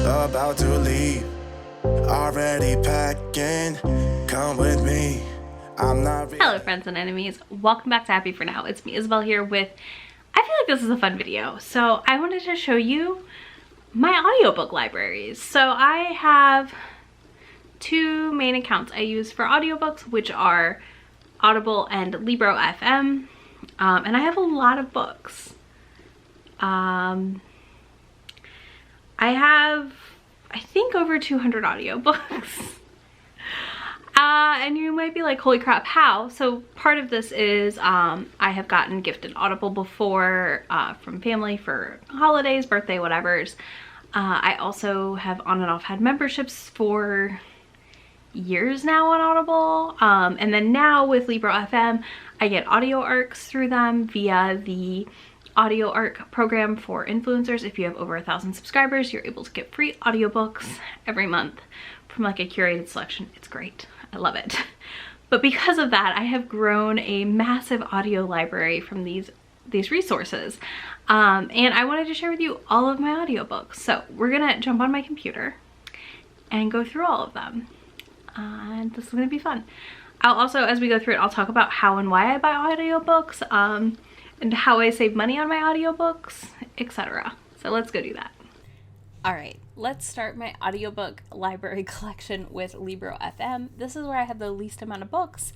about to leave. Already packing, come with me. Hello friends and enemies, welcome back to Happy For Now. It's me, Isabel, here with, I feel like this is a fun video. So I wanted to show you my audiobook libraries. So I have two main accounts I use for audiobooks, which are Audible and Libro FM. And I have a lot of books. I have, I think, over 200 audiobooks. And you might be like, holy crap, how? So part of this is I have gotten gifted Audible before from family for holidays, birthday, whatevers. I also have on and off had memberships for years now on Audible. And then now with Libro FM, I get audio arcs through them via the audio arc program for influencers. If you have over 1,000 subscribers, you're able to get free audiobooks every month from like a curated selection. It's great. I love it. But because of that, I have grown a massive audio library from these resources. And I wanted to share with you all of my audiobooks. So we're gonna jump on my computer and go through all of them. And this is gonna be fun. I'll also, as we go through it, I'll talk about how and why I buy audiobooks, and how I save money on my audiobooks, etc. So let's go do that. All right, let's start my audiobook library collection with Libro FM. This is where I have the least amount of books.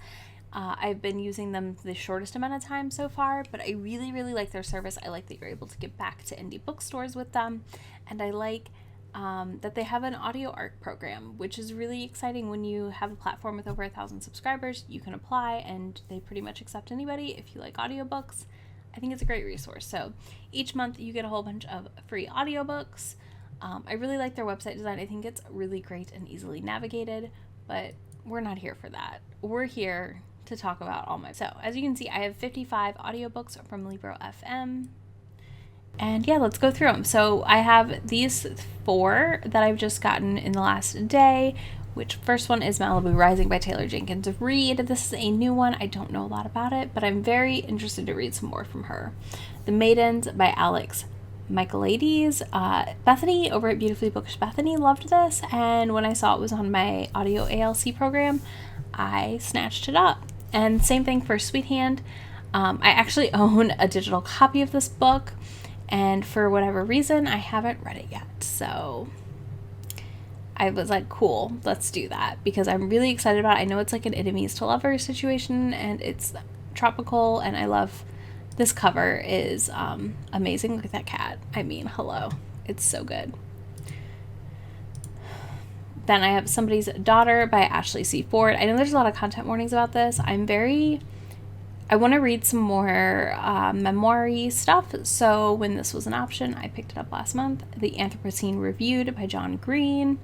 I've been using them the shortest amount of time so far, but I really, really like their service. I like that you're able to get back to indie bookstores with them, and I like that they have an audio arc program, which is really exciting. When you have a platform with over 1,000 subscribers, you can apply and they pretty much accept anybody if you like audiobooks. I think it's a great resource. So each month you get a whole bunch of free audiobooks. I really like their website design. I think it's really great and easily navigated, but we're not here for that. We're here to talk about all my... So as you can see, I have 55 audiobooks from Libro FM. And yeah, let's go through them. So I have these 4 that I've just gotten in the last day, which first one is Malibu Rising by Taylor Jenkins Reid. This is a new one. I don't know a lot about it, but I'm very interested to read some more from her. The Maidens by Alex Michaelides. Bethany over at Beautifully Bookish Bethany loved this, and when I saw it was on my audio ALC program, I snatched it up. And same thing for Sweet Hand. I actually own a digital copy of this book, and for whatever reason, I haven't read it yet. So I was like, cool, let's do that, because I'm really excited about it. I know it's like an enemies to lovers situation, and it's tropical, and I love this cover is amazing. Look at that cat. I mean, hello. It's so good. Then I have Somebody's Daughter by Ashley C. Ford. I know there's a lot of content warnings about this. I want to read some more memoir-y stuff, so when this was an option, I picked it up last month. The Anthropocene Reviewed by John Green.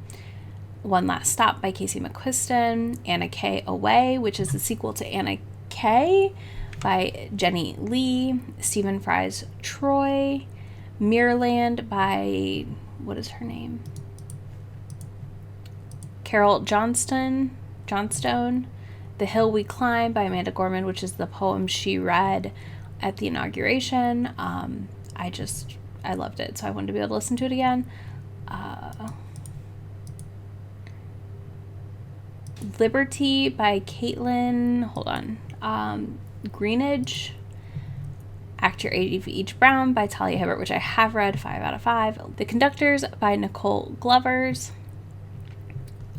One Last Stop by Casey McQuiston. Anna K. Away, which is the sequel to Anna K. by Jenny Lee. Stephen Fry's Troy. Mirrorland by, what is her name? Carol Johnstone. The Hill We Climb by Amanda Gorman, which is the poem she read at the inauguration. I loved it, so I wanted to be able to listen to it again. Liberty by Caitlin, Greenidge. Act Your Age of Each Brown by Talia Hibbert, which I have read, 5 out of 5. The Conductors by Nicole Glovers.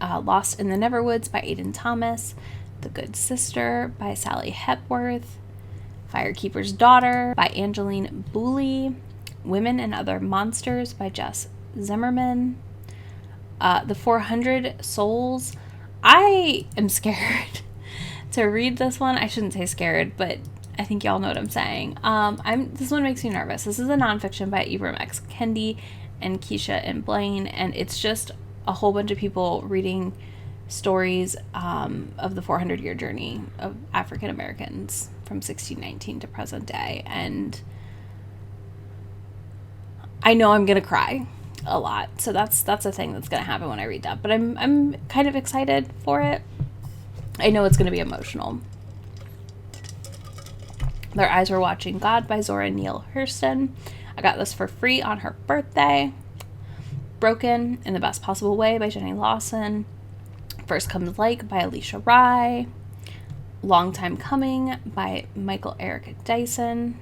Lost in the Neverwoods by Aidan Thomas. The Good Sister by Sally Hepworth. Firekeeper's Daughter by Angeline Booley. Women and Other Monsters by Jess Zimmerman. The 400 Souls. I am scared to read this one. I shouldn't say scared, but I think y'all know what I'm saying. This one makes me nervous. This is a nonfiction by Ibram X. Kendi and Keisha and Blaine, and it's just a whole bunch of people reading stories of the 400-year journey of African Americans from 1619 to present day. And I know I'm gonna cry a lot, so that's a thing that's gonna happen when I read that. But I'm kind of excited for it. I know it's gonna be emotional. Their Eyes Were Watching God by Zora Neale Hurston. I got this for free on her birthday. Broken in the Best Possible Way by Jenny Lawson, First Comes Like by Alicia Rye, Long Time Coming by Michael Eric Dyson,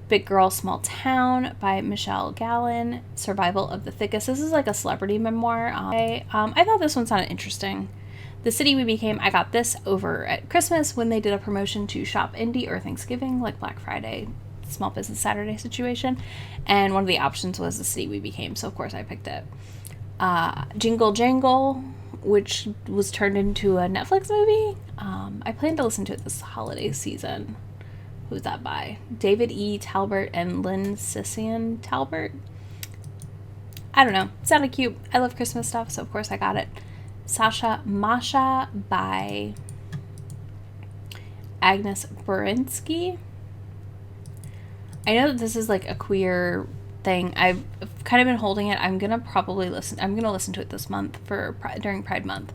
Big Girl Small Town by Michelle Gallen, Survival of the Thickest. This is like a celebrity memoir. I thought this one sounded interesting. The City We Became, I got this over at Christmas when they did a promotion to Shop Indie or Thanksgiving, like Black Friday, Small Business Saturday situation. And one of the options was The City We Became, so of course I picked it. Jingle Jangle, which was turned into a Netflix movie. I plan to listen to it this holiday season. Who's that by? David E. Talbert and Lynn Sission Talbert. I don't know. It sounded cute. I love Christmas stuff, so of course I got it. Sasha Masha by Agnes Borinsky. I know that this is like a queer thing. I've kind of been holding it. I'm gonna listen to it this month during Pride Month.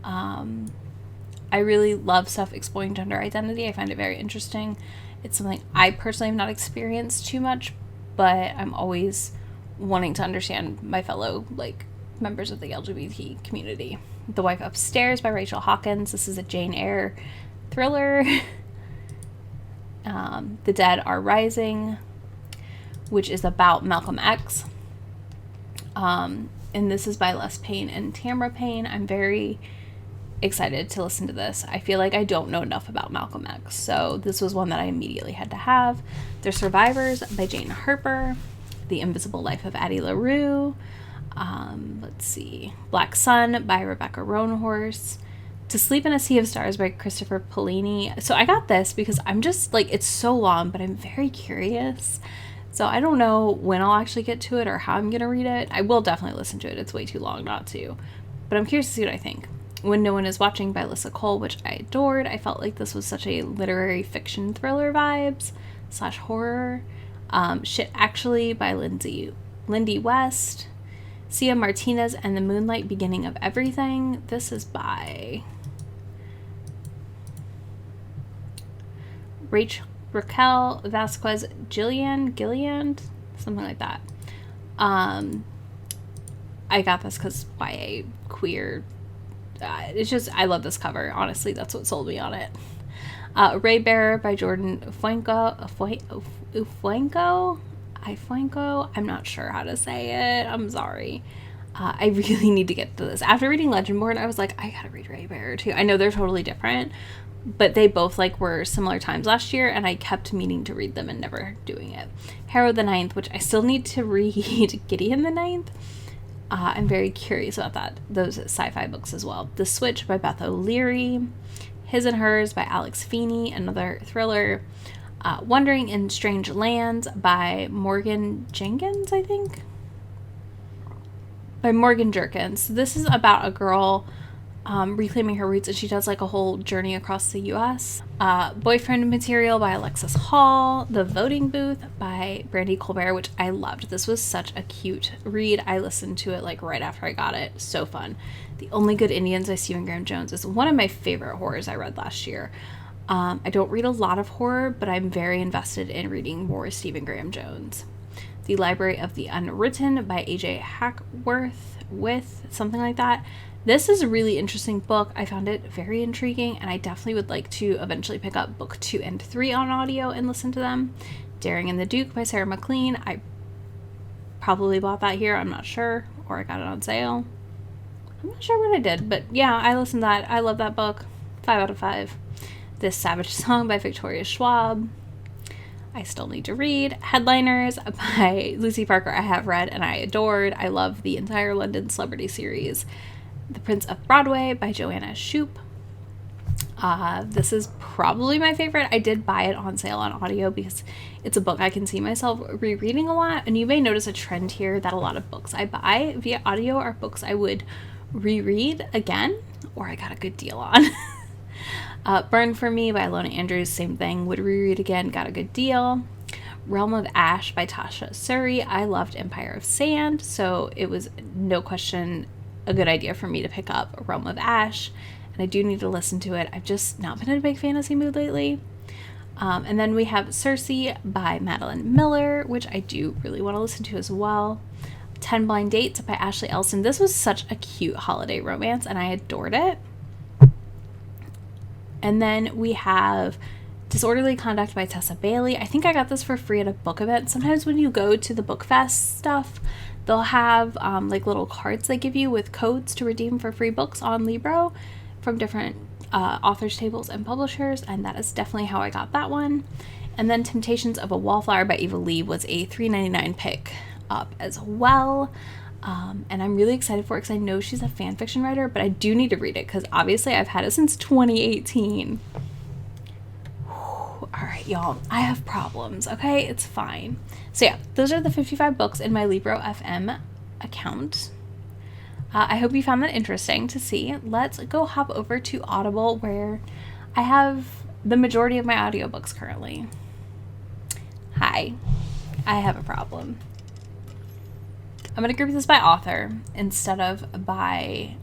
I really love stuff exploring gender identity. I find it very interesting. It's something I personally have not experienced too much, but I'm always wanting to understand my fellow members of the LGBT community. The Wife Upstairs by Rachel Hawkins. This is a Jane Eyre thriller. The Dead Are Rising, which is about Malcolm X. And this is by Les Payne and Tamra Payne. I'm very excited to listen to this. I feel like I don't know enough about Malcolm X, so this was one that I immediately had to have. The Survivors by Jane Harper. The Invisible Life of Addie LaRue. Let's see. Black Sun by Rebecca Roanhorse. To Sleep in a Sea of Stars by Christopher Polini. So I got this because I'm just it's so long, but I'm very curious. So I don't know when I'll actually get to it or how I'm going to read it. I will definitely listen to it. It's way too long not to. But I'm curious to see what I think. When No One Is Watching by Alyssa Cole, which I adored. I felt like this was such a literary fiction thriller vibes / horror. Shit Actually by Lindy West. Sia Martinez and the Moonlight Beginning of Everything. This is by Raquel Vasquez Gilliand, something like that. I got this because YA queer. It's just, I love this cover. Honestly, that's what sold me on it. Ray Bearer by Jordan Fuenco. I'm not sure how to say it. I'm sorry. I really need to get to this. After reading Legendborn, I was like, I gotta read Ray Bearer too. I know they're totally different, but they both were similar times last year, and I kept meaning to read them and never doing it. Harrow the Ninth, which I still need to read. Gideon the Ninth. I'm very curious about those sci-fi books as well. The Switch by Beth O'Leary. His and Hers by Alex Feeney, another thriller. Wandering in Strange Lands by Morgan Jenkins, I think. By Morgan Jerkins. This is about a girl reclaiming her roots, and she does a whole journey across the U.S. Boyfriend Material by Alexis Hall. The Voting Booth by Brandy Colbert, which I loved. This was such a cute read. I listened to it right after I got it. So fun. The Only Good Indians by Stephen Graham Jones is one of my favorite horrors I read last year. I don't read a lot of horror, but I'm very invested in reading more Stephen Graham Jones. The Library of the Unwritten by A.J. Hackworth, with something like that. This is a really interesting book. I found it very intriguing, and I definitely would like to eventually pick up book 2 and 3 on audio and listen to them. Daring and the Duke by Sarah McLean. I probably bought that here. I'm not sure. Or I got it on sale. I'm not sure what I did, but yeah, I listened to that. I love that book. 5 out of 5. This Savage Song by Victoria Schwab. I still need to read. Headliners by Lucy Parker. I have read and I adored. I love the entire London Celebrity series. The Prince of Broadway by Joanna Shoup. This is probably my favorite. I did buy it on sale on audio because it's a book I can see myself rereading a lot. And you may notice a trend here that a lot of books I buy via audio are books I would reread again, or I got a good deal on. Burn for Me by Alona Andrews, same thing, would reread again, got a good deal. Realm of Ash by Tasha Suri. I loved Empire of Sand, so it was no question a good idea for me to pick up Realm of Ash, and I do need to listen to it. I've just not been in a big fantasy mood lately. And then we have Circe by Madeline Miller, which I do really want to listen to as well. 10 Blind Dates by Ashley Elson. This was such a cute holiday romance, and I adored it. And then we have Disorderly Conduct by Tessa Bailey. I think I got this for free at a book event. Sometimes when you go to the book fest stuff, they'll have like little cards they give you with codes to redeem for free books on Libro from different authors tables and publishers, and that is definitely how I got that one. And then Temptations of a Wallflower by Eva Lee was a $3.99 pick up as well. And I'm really excited for it because I know she's a fan fiction writer, but I do need to read it because obviously I've had it since 2018. All right, y'all, I have problems, okay? It's fine. So yeah, those are the 55 books in my Libro FM account. I hope you found that interesting to see. Let's go hop over to Audible, where I have the majority of my audiobooks currently. Hi, I have a problem. I'm going to group this by author instead of by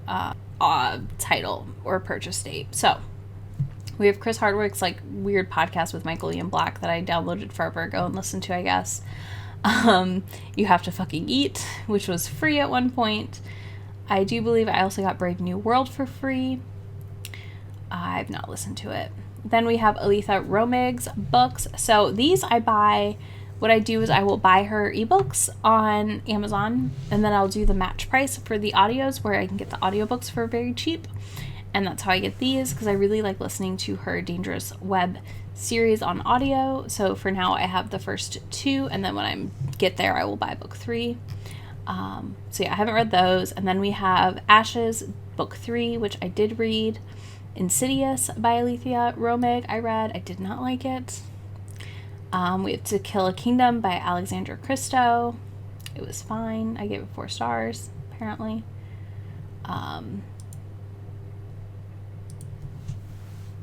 title or purchase date. So we have Chris Hardwick's like weird podcast with Michael Ian Black that I downloaded forever ago and listened to, I guess. You Have to Fucking Eat, which was free at one point. I do believe I also got Brave New World for free. I've not listened to it. Then we have Aletha Romig's books. So these I buy. What I do is I will buy her ebooks on Amazon, and then I'll do the match price for the audios where I can get the audiobooks for very cheap. And that's how I get these, because I really like listening to her Dangerous Web series on audio. So for now I have the first 2, and then when I get there I will buy book 3. So yeah, I haven't read those. And then we have Ashes book 3, which I did read. Insidious by Aletha Romig I read. I did not like it. We have To Kill a Kingdom by Alexandra Christo. It was fine. I gave it 4 stars, apparently.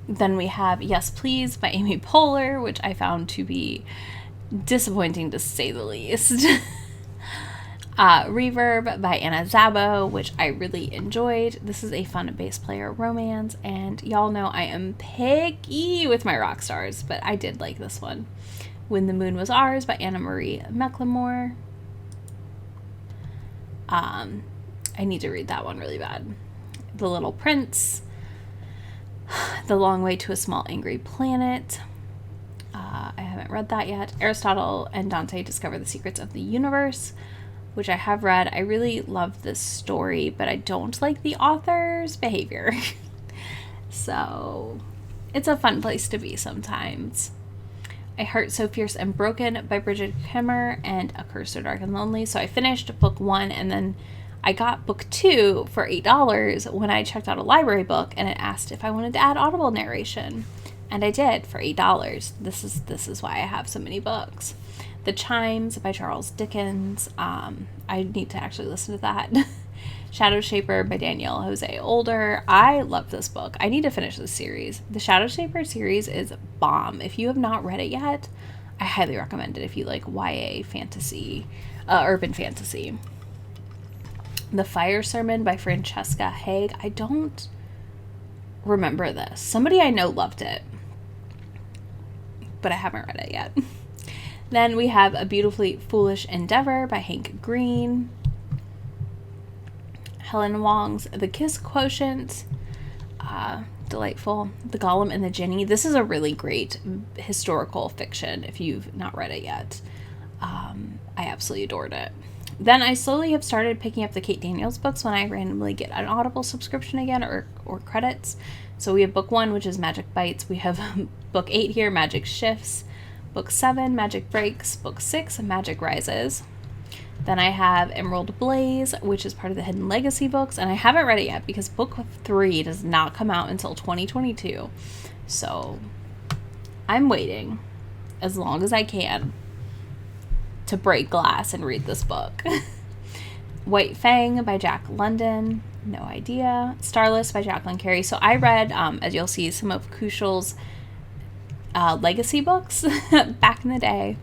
Then we have Yes Please by Amy Poehler, which I found to be disappointing to say the least. Reverb by Anna Szabo, which I really enjoyed. This is a fun bass player romance, and y'all know I am picky with my rock stars, but I did like this one. When the Moon Was Ours by Anna Marie McLemore. I need to read that one really bad. The Little Prince. The Long Way to a Small Angry Planet. I haven't read that yet. Aristotle and Dante Discover the Secrets of the Universe, which I have read. I really love this story, but I don't like the author's behavior. So it's a fun place to be sometimes. A Heart So Fierce and Broken by Bridget Kemmer, and A Curse So Dark and Lonely. So I finished book 1, and then I got book 2 for $8 when I checked out a library book, and it asked if I wanted to add Audible narration. And I did for $8. This is why I have so many books. The Chimes by Charles Dickens. I need to actually listen to that. Shadow Shaper by Danielle Jose Older. I love this book. I need to finish this series. The Shadow Shaper series is bomb. If you have not read it yet, I highly recommend it if you like YA fantasy, urban fantasy. The Fire Sermon by Francesca Haig. I don't remember this. Somebody I know loved it, but I haven't read it yet. Then we have A Beautifully Foolish Endeavor by Hank Green. Helen Wong's The Kiss Quotient. Delightful. The Golem and the Jinny. This is a really great historical fiction if you've not read it yet. I absolutely adored it. Then I slowly have started picking up the Kate Daniels books when I randomly get an Audible subscription again, or credits. So we have book 1, which is Magic Bites. We have book 8 here, Magic Shifts. Book 7, Magic Breaks. Book 6, Magic Rises. Then I have Emerald Blaze, which is part of the Hidden Legacy books, and I haven't read it yet because book 3 does not come out until 2022. So I'm waiting as long as I can to break glass and read this book. White Fang by Jack London. No idea. Starless by Jacqueline Carey. So I read, as you'll see, some of Kushal's legacy books back in the day.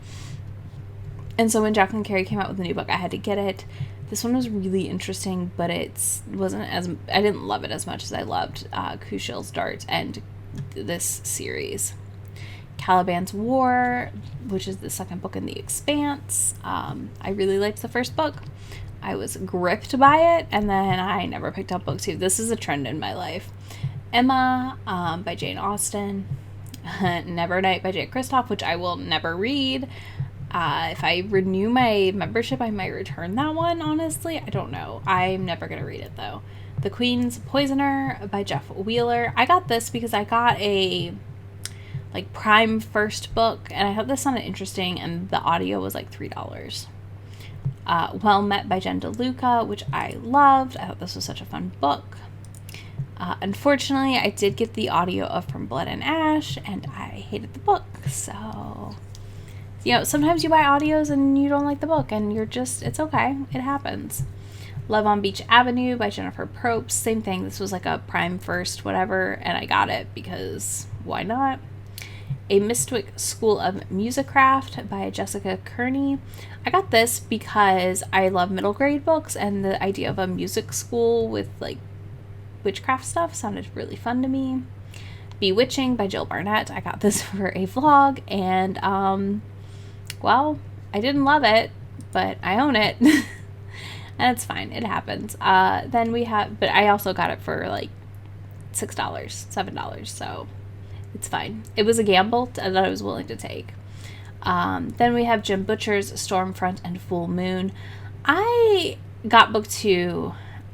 And so when Jacqueline Carey came out with a new book, I had to get it. This one was really interesting, but I didn't love it as much as I loved Kushal's Dart and this series. Caliban's War, which is the second book in The Expanse. I really liked the first book. I was gripped by it, and then I never picked up book 2. This is a trend in my life. Emma by Jane Austen. Nevernight by Jake Kristoff, which I will never read. If I renew my membership, I might return that one, honestly. I don't know. I'm never going to read it, though. The Queen's Poisoner by Jeff Wheeler. I got this because I got a Prime first book, and I thought this sounded interesting, and the audio was like $3. Well Met by Jen DeLuca, which I loved. I thought this was such a fun book. Unfortunately, I did get the audio of From Blood and Ash, and I hated the book. So, sometimes you buy audios and you don't like the book, and it's okay. It happens. Love on Beach Avenue by Jennifer Probst. Same thing. This was like a Prime first, whatever, and I got it because why not? A Mistwick School of Musicraft by Jessica Kearney. I got this because I love middle grade books, and the idea of a music school with witchcraft stuff sounded really fun to me. Bewitching by Jill Barnett. I got this for a vlog, and I didn't love it, but I own it. And it's fine. It happens. But I also got it for $6, $7, so it's fine. It was a gamble that I was willing to take. Then we have Jim Butcher's Stormfront and Full Moon. I got book 2,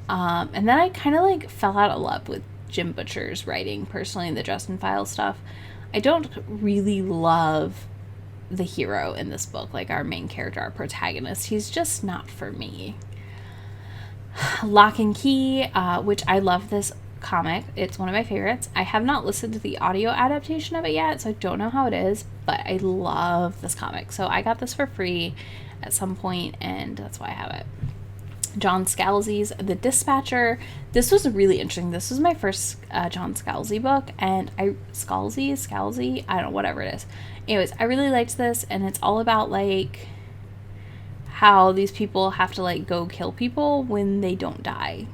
and then I kind of fell out of love with Jim Butcher's writing personally, the Dresden Files stuff. I don't really love the hero in this book, our main character, our protagonist. He's just not for me. Lock and Key, which I love this comic. It's one of my favorites. I have not listened to the audio adaptation of it yet, so I don't know how it is, but I love this comic. So I got this for free at some point, and that's why I have it. John Scalzi's The Dispatcher. This was really interesting. This was my first John Scalzi book, and Scalzi, I don't know, whatever it is. Anyways, I really liked this, and it's all about how these people have to go kill people when they don't die.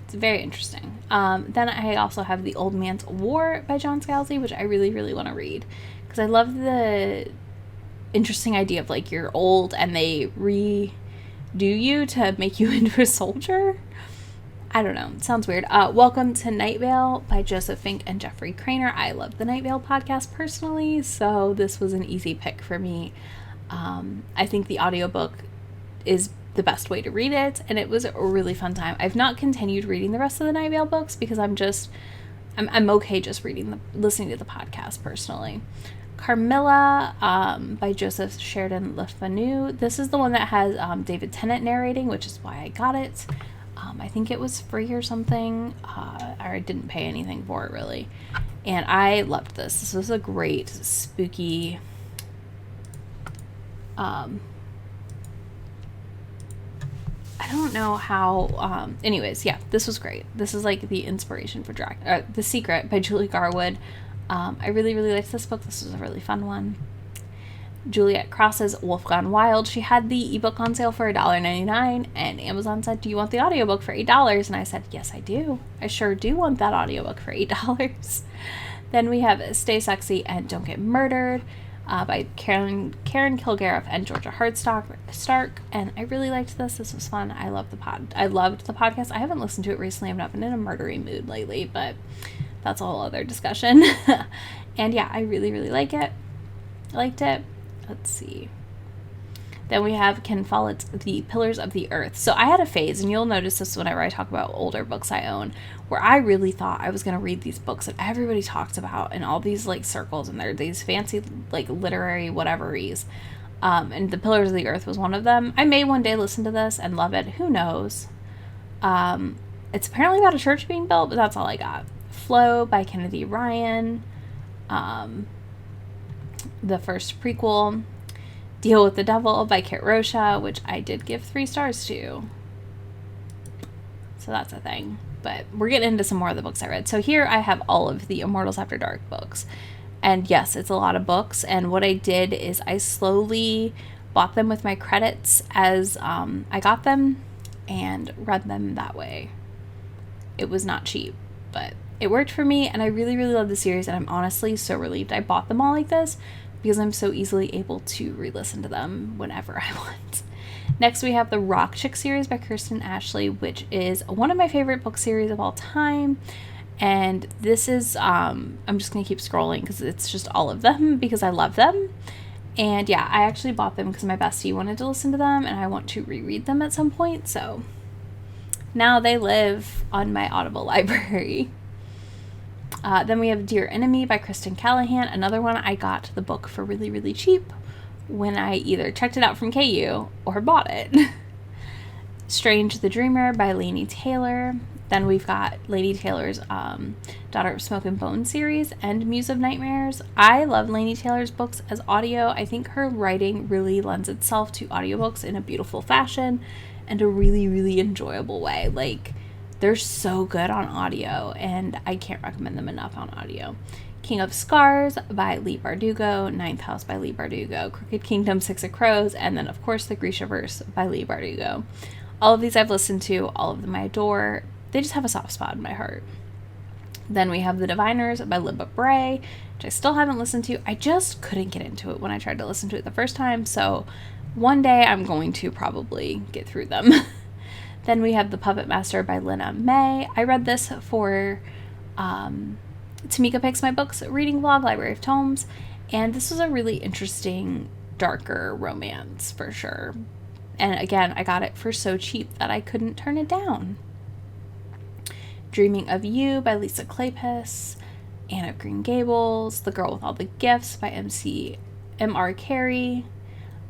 It's very interesting. Then I also have The Old Man's War by John Scalzi, which I really, really want to read, because I love the interesting idea of you're old and they redo you to make you into a soldier. I don't know. It sounds weird. Welcome to Night Vale by Joseph Fink and Jeffrey Craner. I love the Night Vale podcast personally, so this was an easy pick for me. I think the audiobook is the best way to read it, and it was a really fun time. I've not continued reading the rest of the Night Vale books because I'm okay just listening to the podcast personally. Carmilla by Joseph Sheridan Le Fanu. This is the one that has David Tennant narrating, which is why I got it. I think it was free or something, or I didn't pay anything for it really, and I loved this. This was a great spooky I don't know how, anyways, yeah, this was great. This is the inspiration for The Secret by Julie Garwood. I really, really liked this book. This was a really fun one. Juliet Cross's Wolf Gone Wild. She had the ebook on sale for $1.99, and Amazon said, "Do you want the audiobook for $8?" And I said, "Yes, I do. I sure do want that audiobook for $8. Then we have Stay Sexy and Don't Get Murdered by Karen Kilgariff and Georgia Stark, and I really liked this. This was fun. I loved the podcast. I haven't listened to it recently. I've not been in a murdery mood lately, but that's a whole other discussion. And yeah, I really, really liked it. Let's see. Then we have Ken Follett's The Pillars of the Earth. So I had a phase, and you'll notice this whenever I talk about older books I own, where I really thought I was going to read these books that everybody talks about in all these circles, and they're these fancy literary whateveries. And The Pillars of the Earth was one of them. I may one day listen to this and love it. Who knows? It's apparently about a church being built, but that's all I got. Flow by Kennedy Ryan. The first prequel. Deal with the Devil by Kit Rocha, which I did give 3 stars to. So that's a thing. But we're getting into some more of the books I read. So here I have all of the Immortals After Dark books. And yes, it's a lot of books. And what I did is I slowly bought them with my credits as I got them and read them that way. It was not cheap, but it worked for me. And I really, really love the series. And I'm honestly so relieved I bought them all like this, because I'm so easily able to re-listen to them whenever I want. Next, we have the Rock Chick series by Kirsten Ashley, which is one of my favorite book series of all time. And this is, I'm just going to keep scrolling because it's just all of them because I love them. And yeah, I actually bought them because my bestie wanted to listen to them and I want to reread them at some point. So now they live on my Audible library. Then we have Dear Enemy by Kristen Callahan, another one I got the book for really, really cheap when I either checked it out from KU or bought it. Strange the Dreamer by Laini Taylor. Then we've got Laini Taylor's Daughter of Smoke and Bone series and Muse of Nightmares. I love Laini Taylor's books as audio. I think her writing really lends itself to audiobooks in a beautiful fashion and a really, really enjoyable way. Like, they're so good on audio, and I can't recommend them enough on audio. King of Scars by Leigh Bardugo, Ninth House by Leigh Bardugo, Crooked Kingdom, Six of Crows, and then, of course, the Grishaverse by Leigh Bardugo. All of these I've listened to, all of them I adore. They just have a soft spot in my heart. Then we have The Diviners by Libba Bray, which I still haven't listened to. I just couldn't get into it when I tried to listen to it the first time, so one day I'm going to probably get through them. Then we have The Puppet Master by Lena May. I read this for Tamika Picks My Books reading vlog, Library of Tomes, and this was a really interesting, darker romance for sure. And again, I got it for so cheap that I couldn't turn it down. Dreaming of You by Lisa Kleypas, Anne of Green Gables, The Girl with All the Gifts by M.R. Carey,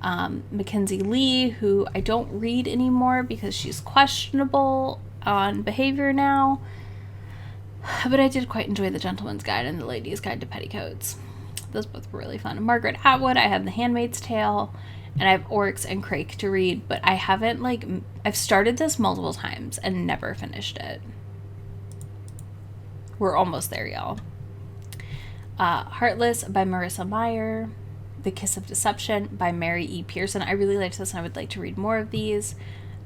Mackenzie Lee, who I don't read anymore because she's questionable on behavior now, but I did quite enjoy The Gentleman's Guide and The Lady's Guide to Petticoats. Those both were really fun. Margaret Atwood, I have The Handmaid's Tale, and I have Oryx and Crake to read, but I haven't, I've started this multiple times and never finished it. We're almost there, y'all. Heartless by Marissa Meyer. The Kiss of Deception by Mary E. Pearson. I really liked this and I would like to read more of these.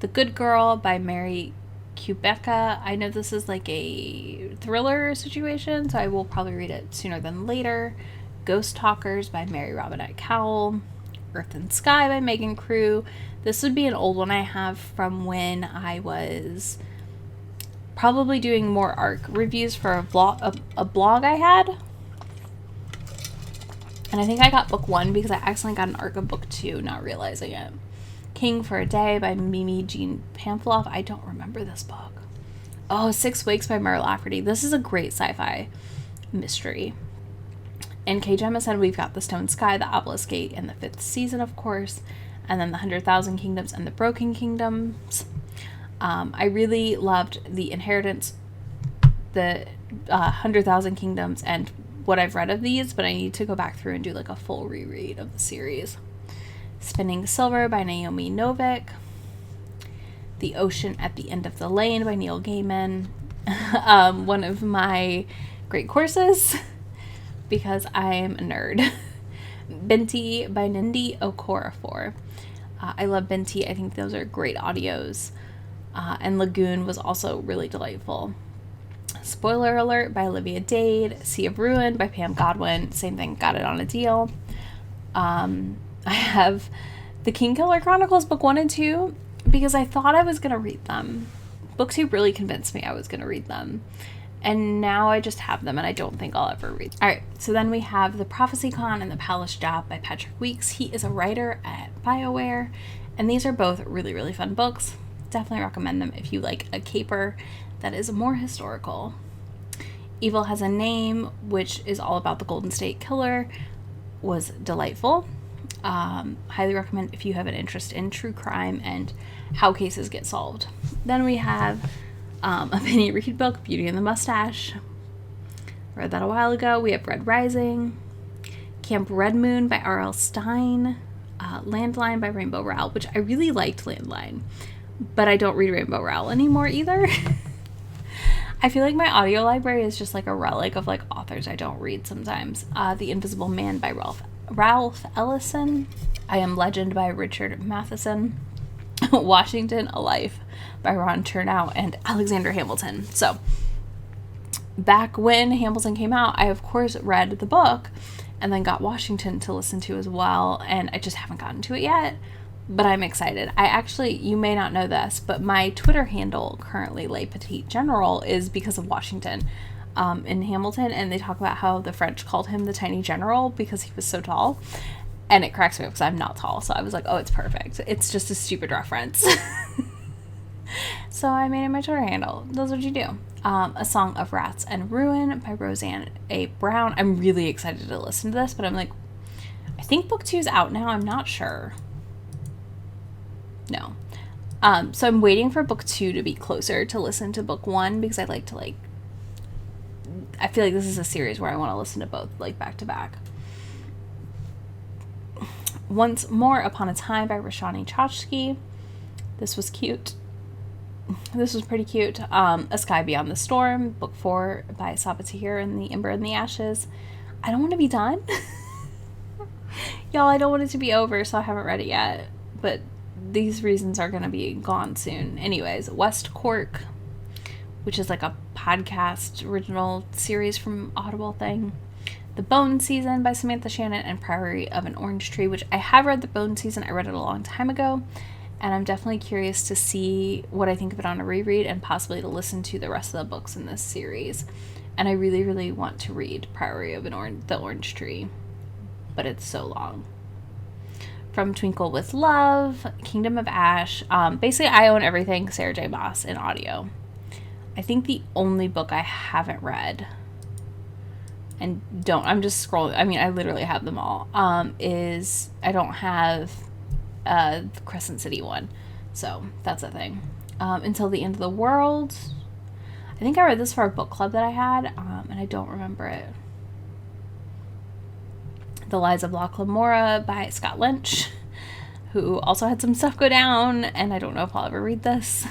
The Good Girl by Mary Kubeka. I know this is like a thriller situation, so I will probably read it sooner than later. Ghost Talkers by Mary Robinette Cowell. Earth and Sky by Megan Crew. This would be an old one I have from when I was probably doing more ARC reviews for a blog I had. And I think I got book 1 because I accidentally got an ARC of book 2, not realizing it. King for a Day by Mimi Jean Pamphloff. I don't remember this book. Oh, 6 Weeks by Mara Lafferty. This is a great sci-fi mystery. And K. Gemma said we've got The Stone Sky, The Obelisk Gate, and the 5th season, of course. And then The 100,000 Kingdoms and The Broken Kingdoms. I really loved The Inheritance, The 100,000 Kingdoms, and what I've read of these, but I need to go back through and do like a full reread of the series. Spinning Silver by Naomi Novik. The Ocean at the End of the Lane by Neil Gaiman. One of my great courses because I'm a nerd. Binti by Nindi Okorafor. I love Binti. I think those are great audios. And Lagoon was also really delightful. Spoiler Alert by Olivia Dade. Sea of Ruin by Pam Godwin. Same thing, got it on a deal. I have The Kingkiller Chronicles book 1 and 2 because I thought I was going to read them. Book 2 really convinced me I was going to read them. And now I just have them and I don't think I'll ever read them. Alright, so then we have The Prophecy Con and The Palace Job by Patrick Weeks. He is a writer at BioWare. And these are both really, really fun books. Definitely recommend them if you like a caper that is more historical. Evil Has a Name, which is all about the Golden State Killer, was delightful. Highly recommend if you have an interest in true crime and how cases get solved. Then we have a mini read book, Beauty and the Mustache. Read that a while ago. We have Red Rising, Camp Red Moon by R.L. Stein, Landline by Rainbow Rowell, which I really liked Landline, but I don't read Rainbow Rowell anymore either. I feel like my audio library is just like a relic of like authors I don't read sometimes. The Invisible Man by Ralph Ellison. I Am Legend by Richard Matheson. Washington, A Life by Ron Chernow and Alexander Hamilton. So back when Hamilton came out, I of course read the book and then got Washington to listen to as well, and I just haven't gotten to it yet, but I'm excited. I actually, you may not know this, but my Twitter handle currently, Le Petit General, is because of Washington in Hamilton, and they talk about how the French called him the tiny general because he was so tall, and it cracks me up because I'm not tall, so I was like, oh, it's perfect. It's just a stupid reference. So I made it my Twitter handle. That's what you do. A Song of Rats and Ruin by Roseanne A. Brown. I'm really excited to listen to this, but I'm like, I think book 2 is out now. I'm not sure. No. So I'm waiting for book 2 to be closer to listen to book 1 because I like to I feel like this is a series where I want to listen to both back to back. Once More Upon a Time by Roshani Chachki. This was cute. This was pretty cute. A Sky Beyond the Storm, book 4 by Sabatir and the Ember and the Ashes. I don't want to be done. Y'all, I don't want it to be over, so I haven't read it yet. But these reasons are going to be gone soon. Anyways, West Cork, which is like a podcast original series from Audible thing. The Bone Season by Samantha Shannon and Priory of an Orange Tree, which I have read the Bone Season. I read it a long time ago. And I'm definitely curious to see what I think of it on a reread and possibly to listen to the rest of the books in this series. And I really, really want to read Priory of the Orange Tree, but it's so long. From Twinkle with Love, Kingdom of Ash. Basically, I own everything Sarah J. Maas in audio. I think the only book I haven't read, and I'm just scrolling, I mean, I literally have them all, is I don't have the Crescent City one, so that's a thing. Until the End of the World, I think I read this for a book club that I had, and I don't remember it. The Lies of Locke Lamora by Scott Lynch, who also had some stuff go down, and I don't know if I'll ever read this.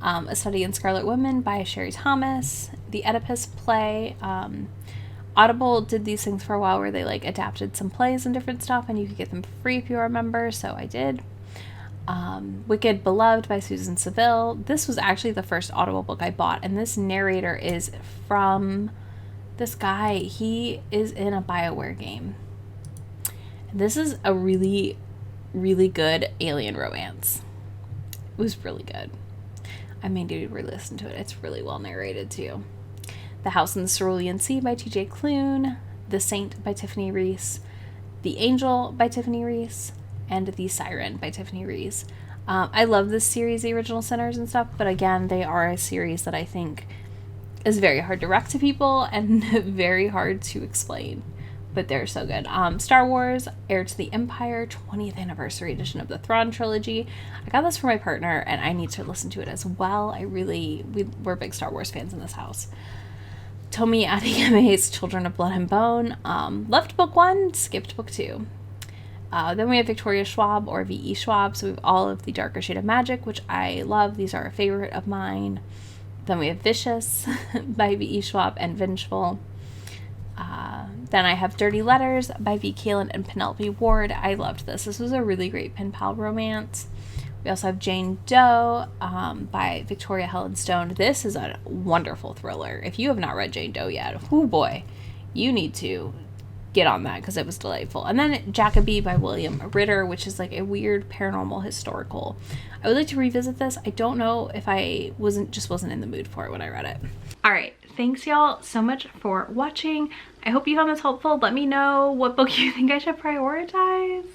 A Study in Scarlet Women by Sherry Thomas. The Oedipus play. Audible did these things for a while where they adapted some plays and different stuff, and you could get them free if you remember, so I did. Wicked Beloved by Susan Seville. This was actually the first Audible book I bought, and this narrator is from this guy. He is in a BioWare game. And this is a really, really good alien romance. It was really good. I may need to re-listen to it. It's really well narrated too. The House in the Cerulean Sea by T.J. Klune, The Saint by Tiffany Reese, The Angel by Tiffany Reese, and The Siren by Tiffany Reese. I love this series, The Original Sinners and stuff, but again, they are a series that I think is very hard to rec to people and very hard to explain, but they're so good. Star Wars, Heir to the Empire, 20th Anniversary Edition of the Thrawn Trilogy. I got this for my partner, and I need to listen to it as well. We're big Star Wars fans in this house. Tomi Adeyeme's Children of Blood and Bone. Loved book 1, skipped book 2. Then we have Victoria Schwab, or V.E. Schwab. So we have all of the Darker Shade of Magic, which I love. These are a favorite of mine. Then we have Vicious by V.E. Schwab and Vengeful. Then I have Dirty Letters by V. Kalen and Penelope Ward. I loved this. This was a really great pen pal romance. We also have Jane Doe by Victoria Helen Stone. This is a wonderful thriller. If you have not read Jane Doe yet, oh boy, you need to get on that because it was delightful. And then Jacoby by William Ritter, which is a weird paranormal historical. I would like to revisit this. I don't know if I wasn't in the mood for it when I read it. All right, thanks y'all so much for watching. I hope you found this helpful. Let me know what book you think I should prioritize,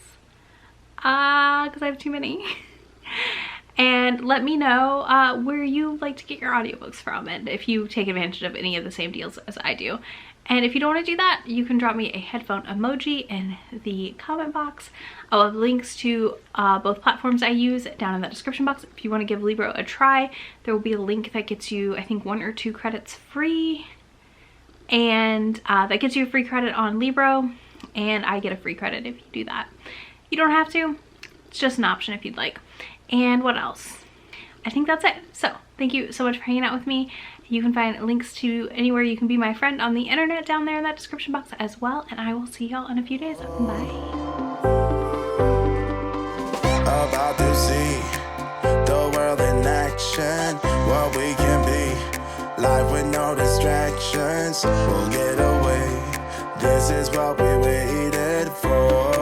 because I have too many. And let me know where you like to get your audiobooks from and if you take advantage of any of the same deals as I do. And if you don't want to do that, you can drop me a headphone emoji in the comment box. I'll have links to both platforms I use down in the description box. If you want to give Libro a try, there will be a link that gets you, I think, 1 or 2 credits free. And that gets you a free credit on Libro. And I get a free credit if you do that. You don't have to. It's just an option if you'd like. And what else? I think that's it. So thank you so much for hanging out with me. You can find links to anywhere you can be my friend on the internet down there in that description box as well. And I will see y'all in a few days. Bye. About to see the world in action, what we can be, life with no distractions, we'll get away, this is what we waited for.